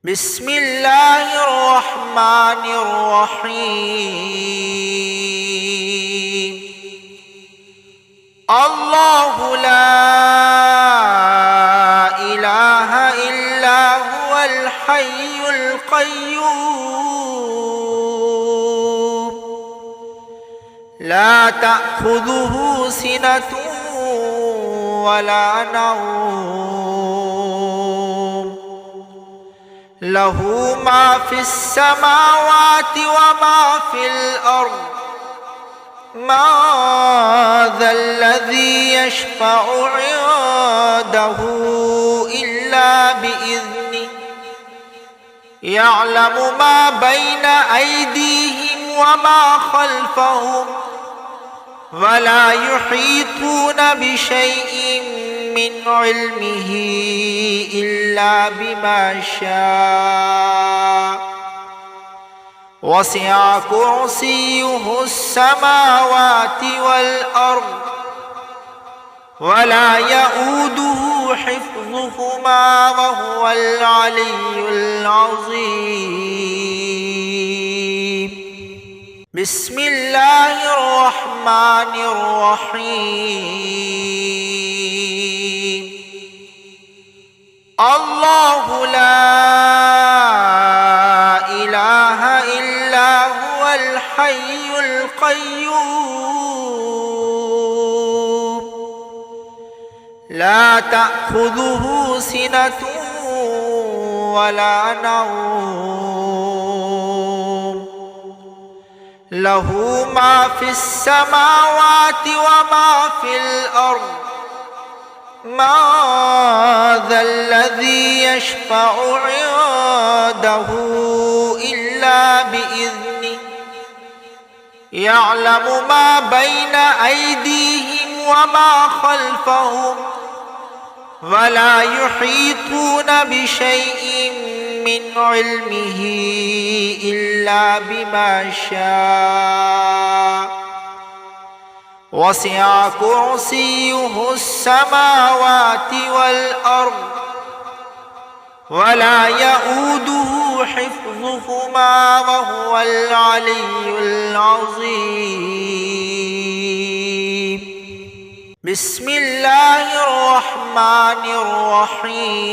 بسم الله الرحمن الرحيم. الله لا إله إلا هو الحي القيوم لا تأخذه سنة ولا نوم له ما في السماوات وما في الأرض ما ذا الذي يشفع عنده إلا بإذنه يعلم ما بين أيديهم وما خلفهم ولا يحيطون بشيء من علمه إلا بما شاء وسع كرسيه السماوات والأرض ولا يؤوده حفظهما وهو العلي العظيم. بسم الله الرحمن الرحيم. الله لا إله إلا هو الحي القيوم لا تأخذه سنة ولا نوم له ما في السماوات وما في الأرض ما ذا الذي يشفع عنده إلا بإذنه يعلم ما بين أيديهم وما خلفهم ولا يحيطون بشيء من علمه إلا بما شاء وسع كرسيه السماوات والأرض ولا يؤوده حفظهما وهو العلي العظيم. بسم الله الرحمن الرحيم.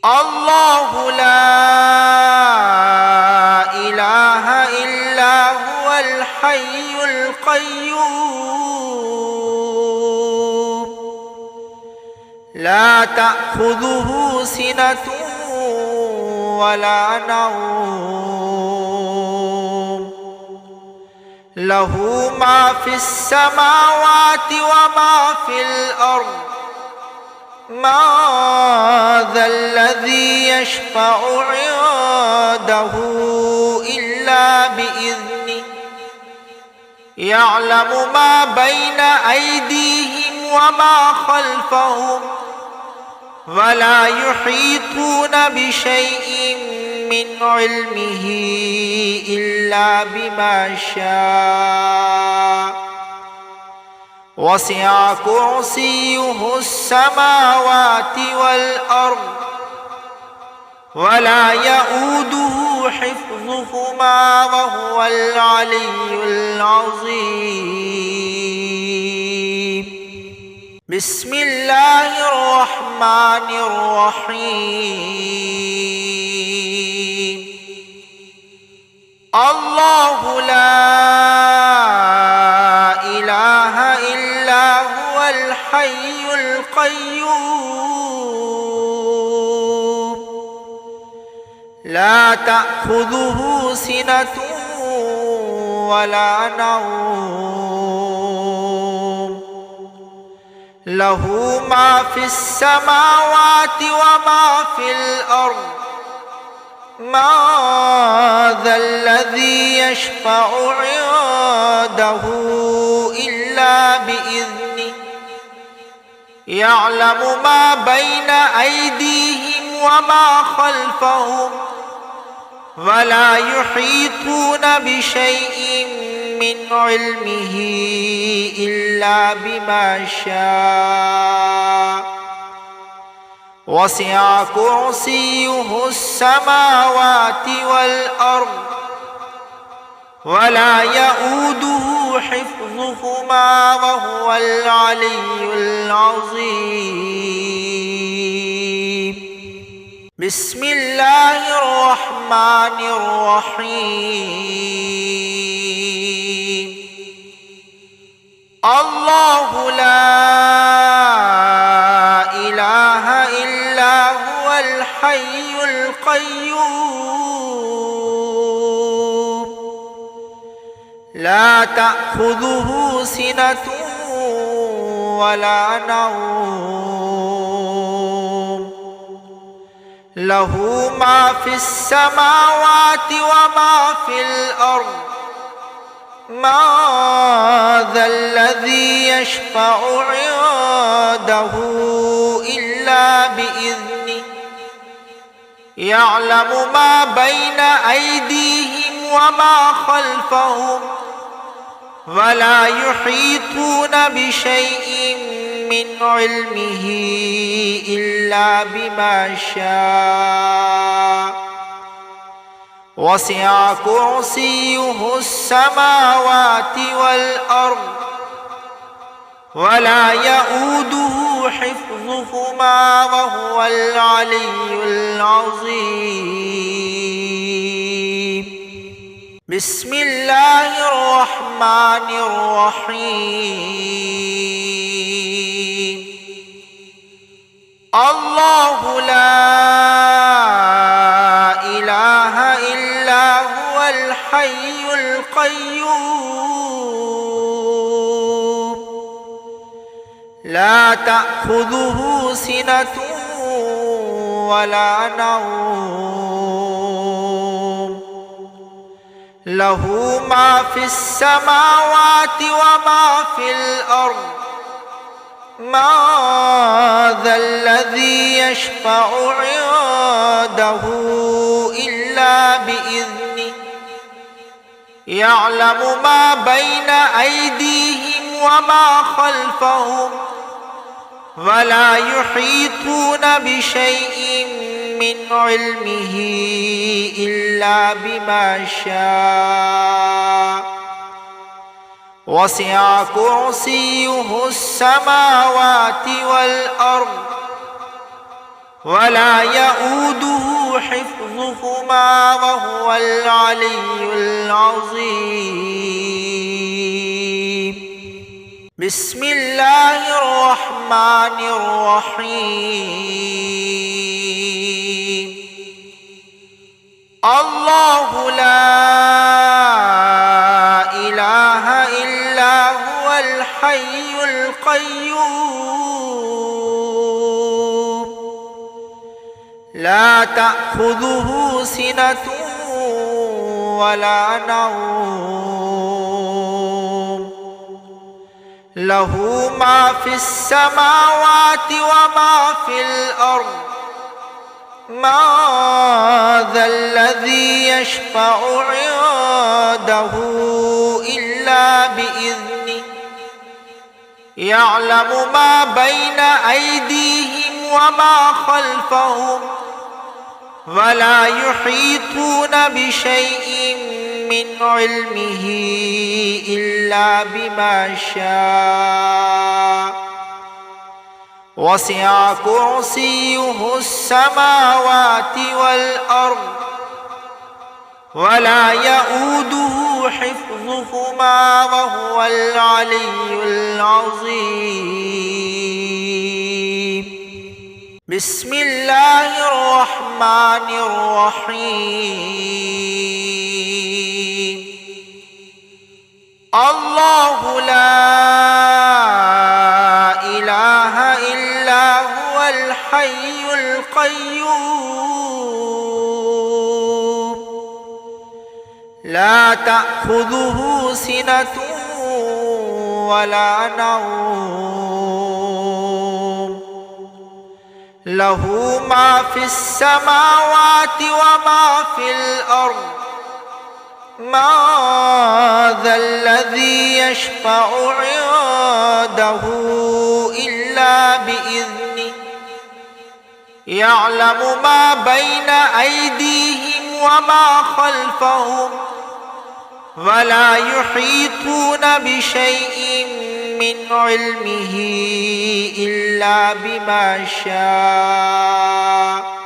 الله لا إله إلا هو الحي القيوم لا تأخذه سنة ولا نوم له ما في السماوات وما في الأرض ما ذا الذي يشفع عنده إلا بإذنه يعلم ما بين أيديهم وما خلفهم ولا يحيطون بشيء من علمه إلا بما شاء وسع كرسيه السماوات والأرض ولا يؤوده حفظهما وهو العلي العظيم. بسم الله الرحمن الرحيم. الله لا إله إلا هو الحي القيوم لا تأخذه سنة ولا نوم له ما في السماوات وما في الأرض ما ذا الذي يشفع عنده إلا بإذنه يعلم ما بين أيديهم وما خلفهم ولا يحيطون بشيء من علمه إلا بما شاء وسع كرسيه السماوات والأرض ولا يؤوده حفظهما وهو العلي العظيم. بسم الله الرحمن الرحيم. الله لا إله إلا هو الحي القيوم لا تأخذه سنة ولا نوم له ما في السماوات وما في الأرض ما ذا الذي يشفع عنده إلا بإذنه يعلم ما بين أيديهم وما خلفهم ولا يحيطون بشيء من علمه إلا بما شاء وسع كرسيه السماوات والأرض ولا يؤوده حفظهما وهو العلي العظيم. بسم الله الرحمن الرحيم. الله لا إله إلا هو الحي القيوم لا تأخذه سنة ولا نوم له ما في السماوات وما في الأرض ما ذا الذي يشفع عنده إلا بإذنه يعلم ما بين أيديهم وما خلفهم ولا يحيطون بشيء من علمه إلا بما شاء وسع كرسيه السماوات والأرض ولا يؤوده حفظهما وهو العلي العظيم. بسم الله الرحمن الرحيم. الله لا إله إلا هو الحي القيوم لا تأخذه سنة ولا نوم له ما في السماوات وما في الأرض ما ذا الذي يشفع عنده إلا بإذنه يعلم ما بين أيديهم وما خلفهم ولا يحيطون بشيء من علمه إلا بما شاء وسع كرسيه السماوات والأرض ولا يؤوده حفظهما وهو العلي العظيم. بسم الله الرحمن الرحيم. الله لا إله إلا هو الحي القيوم لا تأخذه سنة ولا نوم له ما في السماوات وما في الأرض ما ذا الذي يشفع عنده إلا بإذنه يعلم ما بين أيديهم وما خلفهم ولا يحيطون بشيء من علمه إلا بما شاء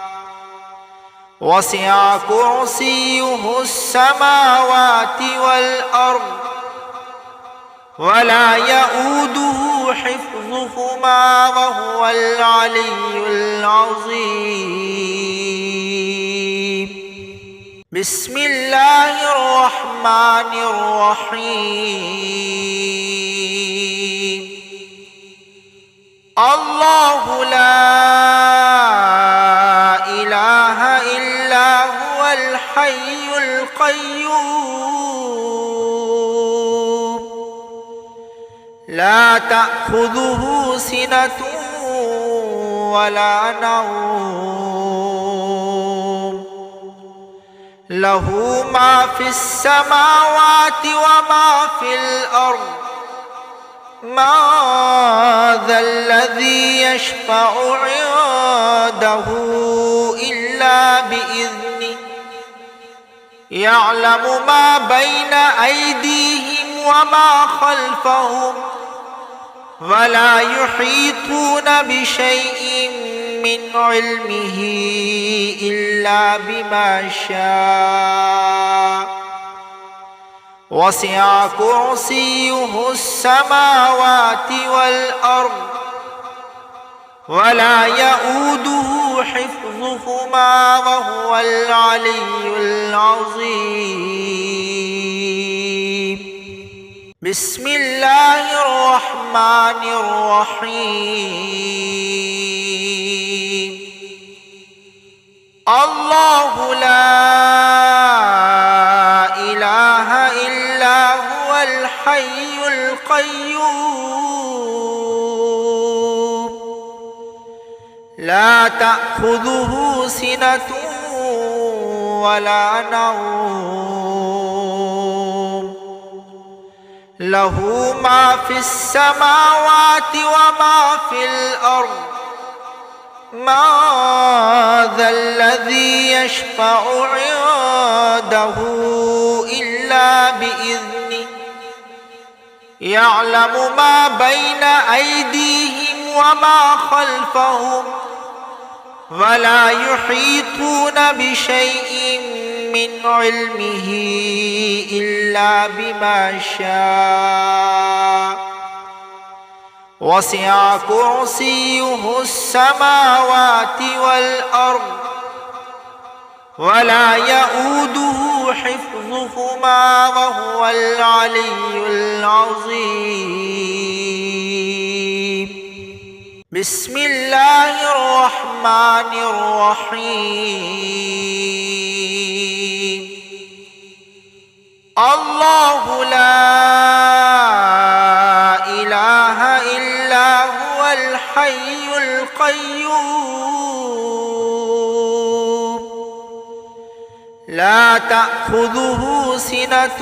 وسع كرسيه السماوات والأرض ولا يؤوده حفظهما وهو العلي العظيم. بسم الله الرحمن الرحيم. الله لا إله إلا هو الحي القيوم لا تأخذه سنة ولا نوم له ما في السماوات وما في الأرض ما ذا الذي يشفع عنده إلا بإذنه يعلم ما بين أيديهم وما خلفهم ولا يحيطون بشيء من علمه إلا بما شاء وسع كرسيه السماوات والأرض ولا يؤوده حفظهما وهو العلي العظيم. بسم الله الرحمن الرحيم. الله لا إله إلا هو الحي القيوم لا تأخذه سنة ولا نوم له ما في السماوات وما في الأرض ما ذا الذي يشفع عنده إلا بإذنه يعلم ما بين أيديهم وما خلفهم ولا يحيطون بشيء من علمه إلا بما شاء وسع كرسيه السماوات والأرض ولا يؤوده حفظهما وهو العلي العظيم. بسم الله الرحمن الرحيم. الله لا إله إلا هو الحي القيوم لا تأخذه سنة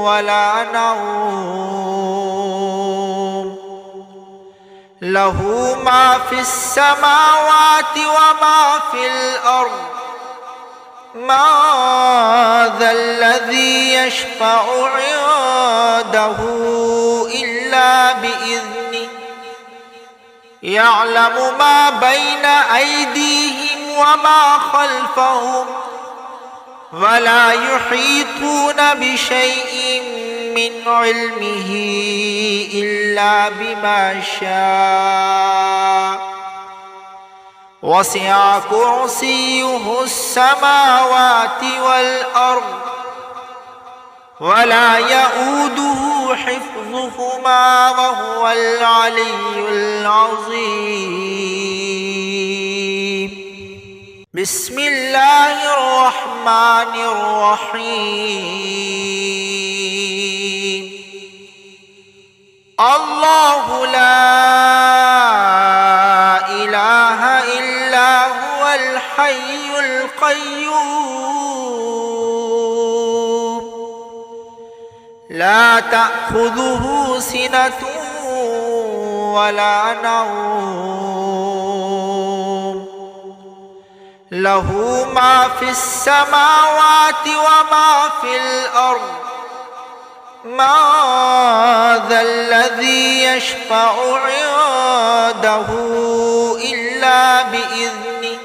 ولا نوم له ما في السماوات وما في الأرض ما ذا الذي يشفع عنده إلا بإذنه يعلم ما بين أيديهم وما خلفهم ولا يحيطون بشيء من علمه إلا بما شاء وسع كرسيه السماوات والأرض ولا يؤوده حفظهما وهو العلي العظيم. بسم الله الرحمن الرحيم. الله لا إله إلا هو الحي القيوم لا تأخذه سنة ولا نوم له ما في السماوات وما في الأرض ما ذا الذي يشفع عنده إلا بإذنه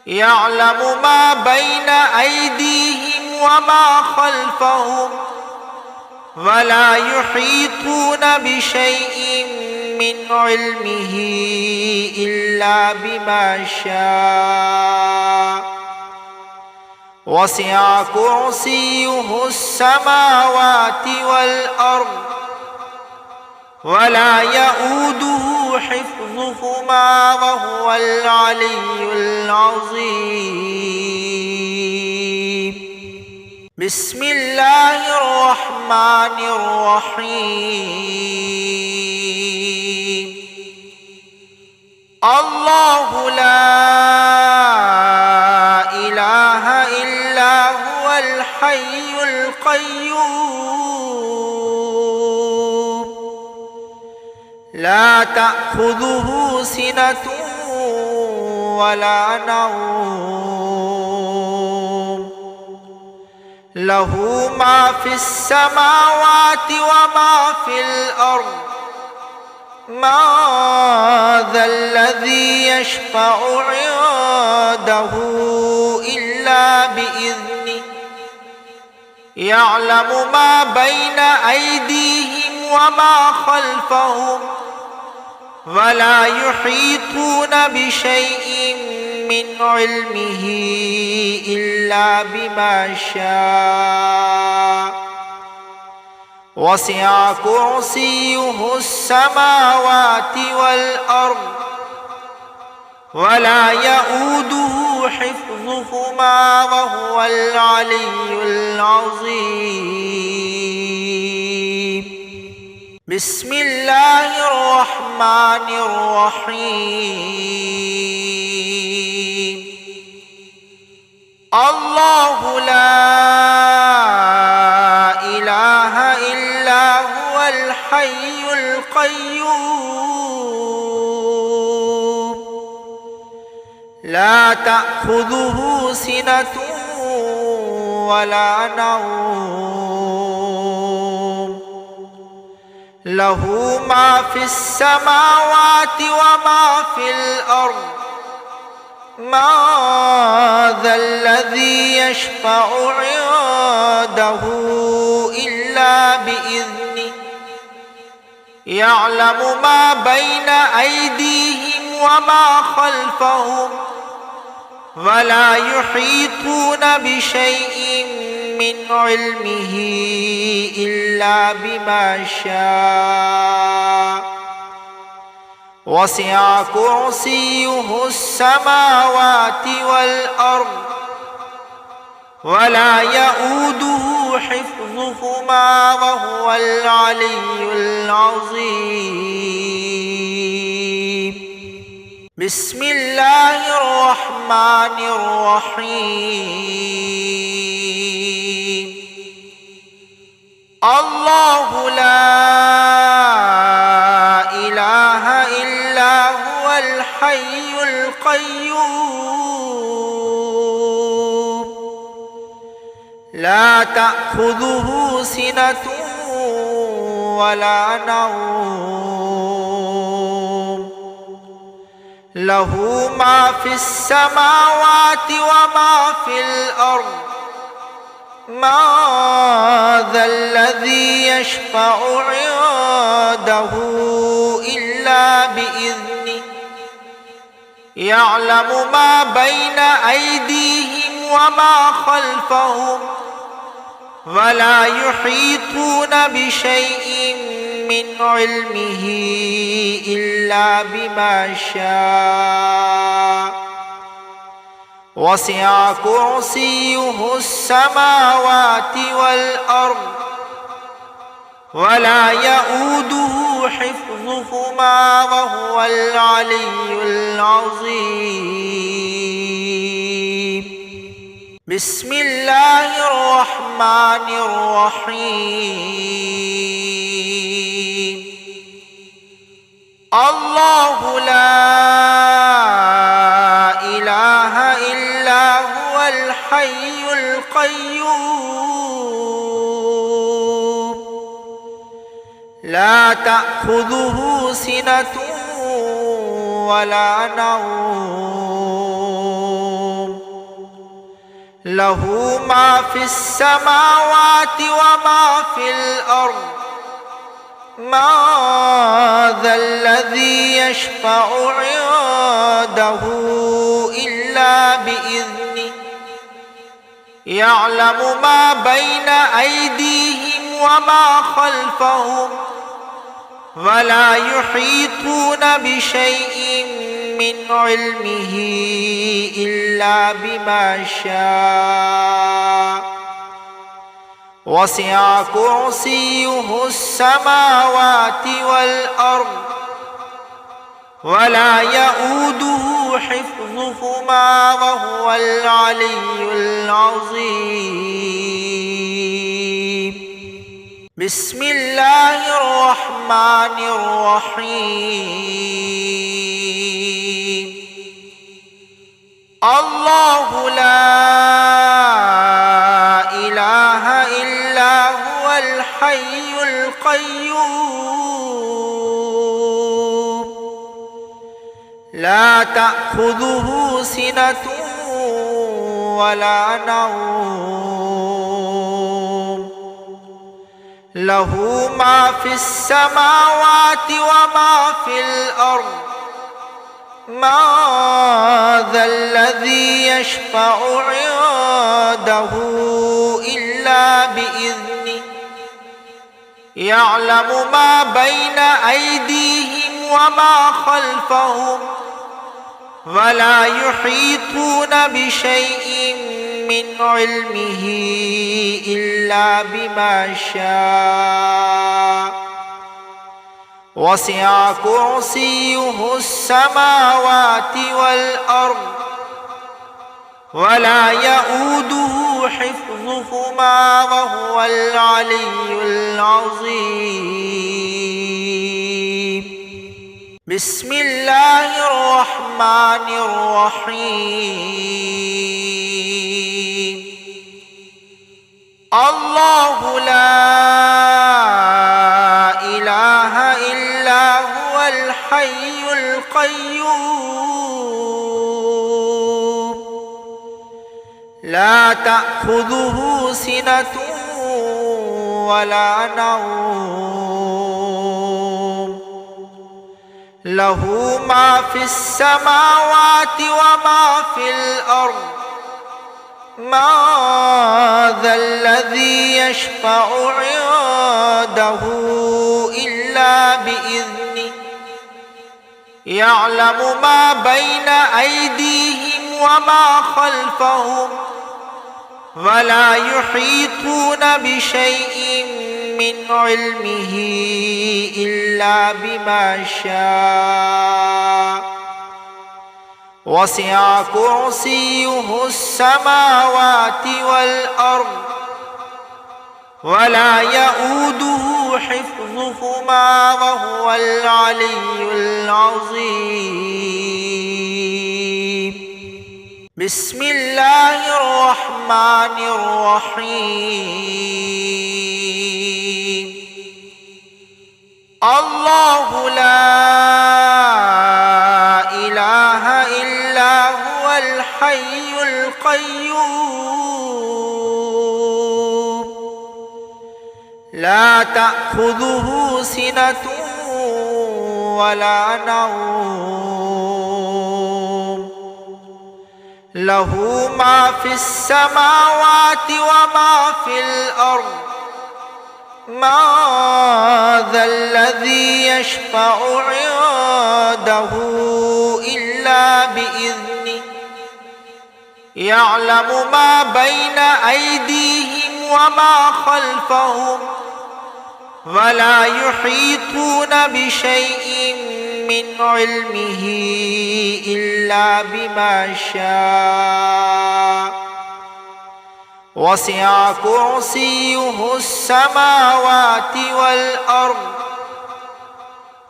يعلم ما بين أيديهم وما خلفهم ولا يحيطون بشيء من علمه إلا بما شاء وسع كرسيه السماوات والأرض ولا يؤوده حفظهما وهو العلي العظيم. بسم الله الرحمن الرحيم. الله لا إله إلا هو الحي القيوم لا تأخذه سنة ولا نوم له ما في السماوات وما في الأرض ما ذا الذي يشفع عنده إلا بإذنه يعلم ما بين أيديهم وما خلفهم ولا يحيطون بشيء من علمه إلا بما شاء وسع كرسيه السماوات والأرض ولا يؤوده حفظهما وهو العلي العظيم. بسم الله الرحمن الرحيم. الله لا إله إلا هو الحي القيوم لا تأخذه سنة ولا نوم له ما في السماوات وما في الأرض ما ذا الذي يشفع عنده إلا بإذنه يعلم ما بين أيديهم وما خلفهم ولا يحيطون بشيء من علمه إلا بما شاء وسع كرسيه السماوات والأرض ولا يؤوده حفظهما وهو العلي العظيم. بسم الله الرحمن الرحيم. الله لا إله إلا هو الحي القيوم لا تأخذه سنة ولا نوم له ما في السماوات وما في الأرض ما ذا الذي يشفع عنده إلا بإذنه يعلم ما بين أيديهم وما خلفهم ولا يحيطون بشيء من علمه إلا بما شاء وسع كرسيه السماوات والأرض ولا يؤوده حفظهما وهو العلي العظيم. بسم الله الرحمن الرحيم. الله لا إله إلا هو الحي القيوم لا تأخذه سنة ولا نوم له ما في السماوات وما في الأرض ما ذا الذي يشفع عنده إلا بإذنه يعلم ما بين أيديهم وما خلفهم ولا يحيطون بشيء من علمه إلا بما شاء وسع كرسيه السماوات والأرض ولا يؤوده حفظهما وهو العلي العظيم. بسم الله الرحمن الرحيم. الله لا إله القيوم لا تأخذه سنة ولا نوم له ما في السماوات وما في الأرض ما ذا الذي يشفع عنده إلا بإذنه يعلم ما بين أيديهم وما خلفهم ولا يحيطون بشيء من علمه إلا بما شاء وسع كرسيه السماوات والأرض ولا يؤوده حفظهما وهو العلي العظيم بسم الله الرحمن الرحيم الله لا إله إلا هو الحي القيوم لا تأخذه سنة ولا نوم له ما في السماوات وما في الأرض ما ذا الذي يشفع عنده إلا بإذنه يعلم ما بين أيديهم وما خلفهم ولا يحيطون بشيء من علمه إلا بما شاء وسع كرسيه السماوات والأرض ولا يؤوده حفظهما وهو العلي العظيم بسم الله الرحمن الرحيم الله لا إله إلا هو الحي القيوم لا تأخذه سنة ولا نوم له ما في السماوات وما في الأرض ما ذا الذي يشفع عنده إلا بإذنه يعلم ما بين أيديهم وما خلفهم ولا يحيطون بشيء من علمه إلا بما شاء وسع كرسيه السماوات والأرض ولا يؤوده حفظهما وهو العلي العظيم بسم الله الرحمن الرحيم الله لا إله إلا هو الحي القيوم لا تأخذه سنة ولا نوم له ما في السماوات وما في الأرض ما ذا الذي يشفع عنده إلا بإذنه يعلم ما بين أيديهم وما خلفهم ولا يحيطون بشيء من علمه إلا بما شاء وسع كرسيه السماوات والأرض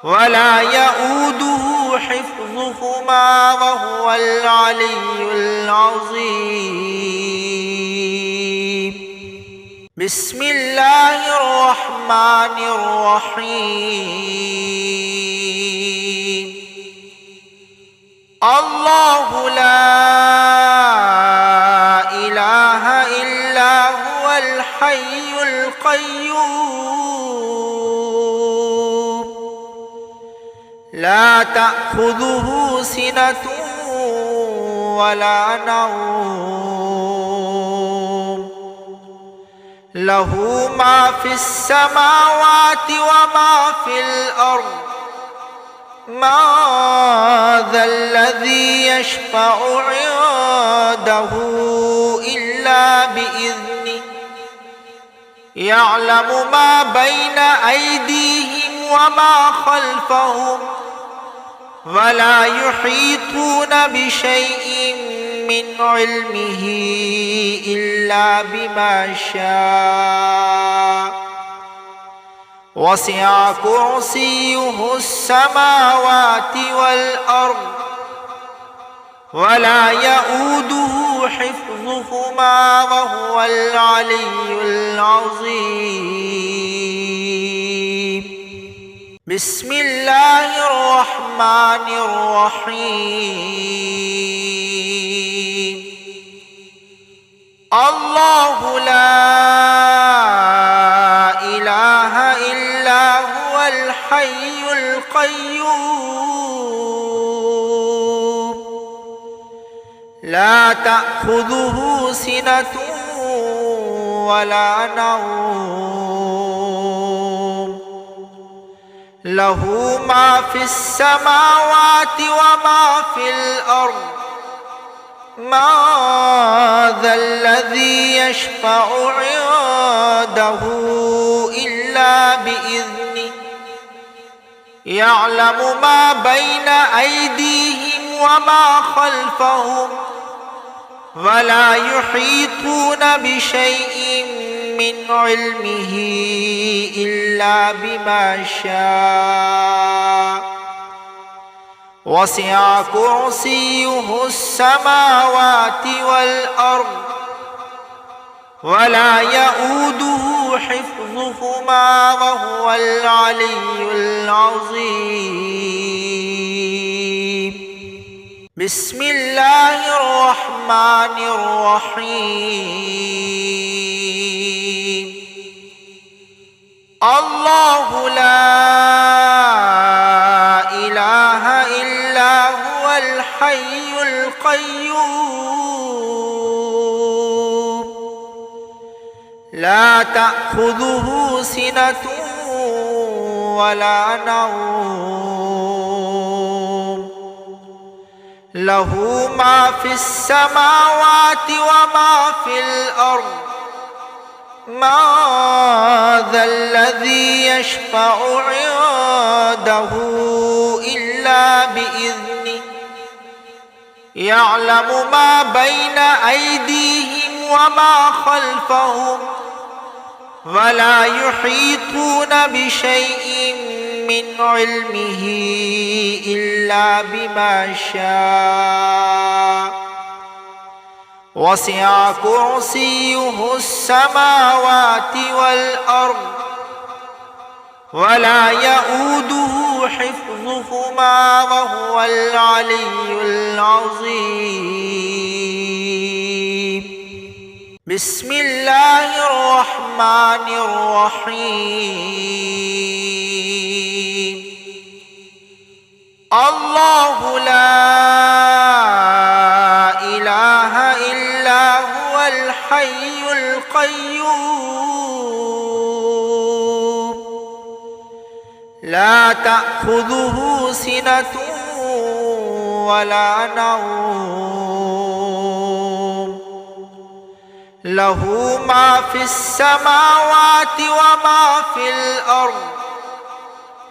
ولا يؤوده حفظهما وهو العلي العظيم بسم الله الرحمن الرحيم الله لا إله إلا هو الحي القيوم لا تأخذه سنة ولا نوم له ما في السماوات وما في الأرض ما ذا الذي يشفع عنده إلا بإذنه يعلم ما بين أيديهم وما خلفهم ولا يحيطون بشيء من علمه إلا بما شاء وسع كرسيه السماوات والأرض ولا يؤوده حفظهما وهو العلي العظيم بسم الله الرحمن الرحيم الله لا إله إلا هو الحي القيوم لا تأخذه سنة ولا نوم له ما في السماوات وما في الأرض ما ذا الذي يشفع عنده إلا بإذنه يعلم ما بين أيديهم وما خلفهم ولا يحيطون بشيء من علمه إلا بما شاء وسع كرسيه السماوات والأرض ولا يؤوده حفظهما وهو العلي العظيم بسم الله الرحمن الرحيم الله لا إله إلا هو الحي القيوم لا تأخذه سنة ولا نوم له ما في السماوات وما في الأرض ما ذا الذي يشفع عنده إلا بإذنه يعلم ما بين أيديهم وما خلفهم ولا يحيطون بشيء من علمه إلا بما شاء وسع كرسيه السماوات والأرض ولا يؤوده حفظهما وهو العلي العظيم بسم الله الرحمن الرحيم الله لا إله إلا هو الحي القيوم لا تأخذه سنة ولا نوم له ما في السماوات وما في الأرض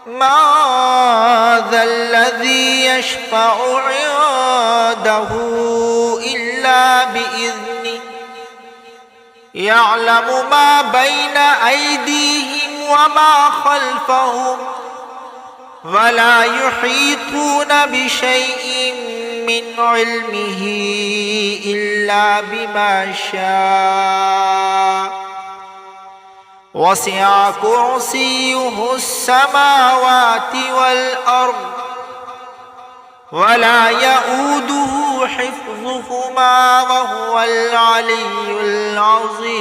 ما ذا الذي يشفع عنده إلا بإذنه يعلم ما بين أيديهم وما خلفهم ولا يحيطون بشيء من علمه إلا بما شاء وسع كرسيه السماوات والأرض ولا يؤوده حفظهما وهو العلي العظيم.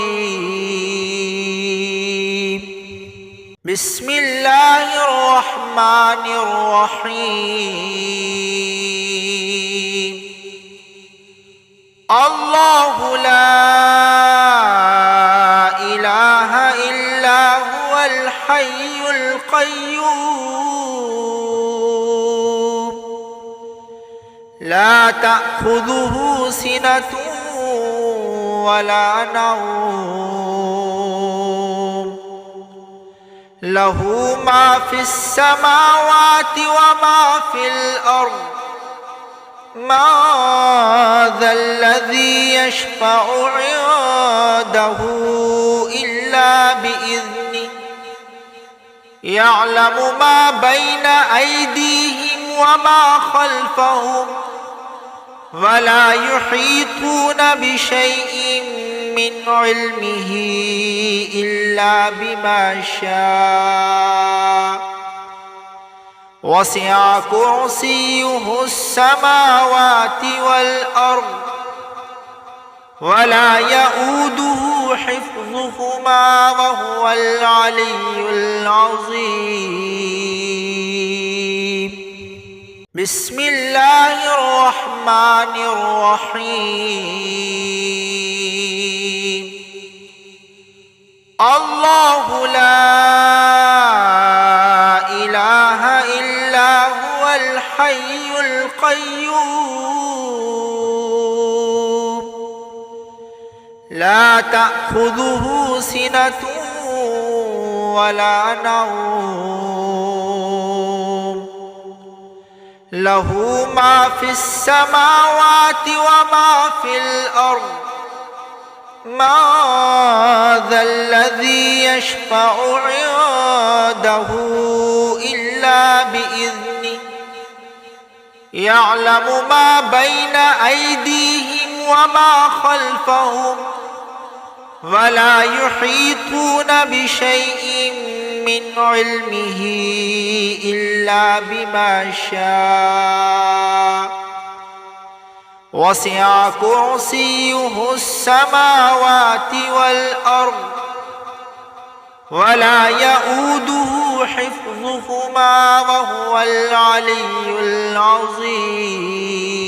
بسم الله الرحمن الرحيم. الله لا إله إلا هو الحي القيوم لا تأخذه سنة ولا نوم له ما في السماوات وما في الأرض ما ذا الذي يشفع عنده إلا بإذنه يعلم ما بين أيديهم وما خلفهم ولا يحيطون بشيء من علمه إلا بما شاء وسع كرسيه السماوات والأرض ولا يؤوده حفظهما وهو العلي العظيم. بسم الله الرحمن الرحيم. الله لا إله إلا هو الحي القيوم لا تأخذه سنة ولا نوم له ما في السماوات وما في الأرض ما ذا الذي يشفع عنده إلا بإذنه يعلم ما بين أيديهم وما خلفهم ولا يحيطون بشيء من علمه إلا بما شاء وسع كرسيه السماوات والأرض ولا يؤوده حفظهما وهو العلي العظيم.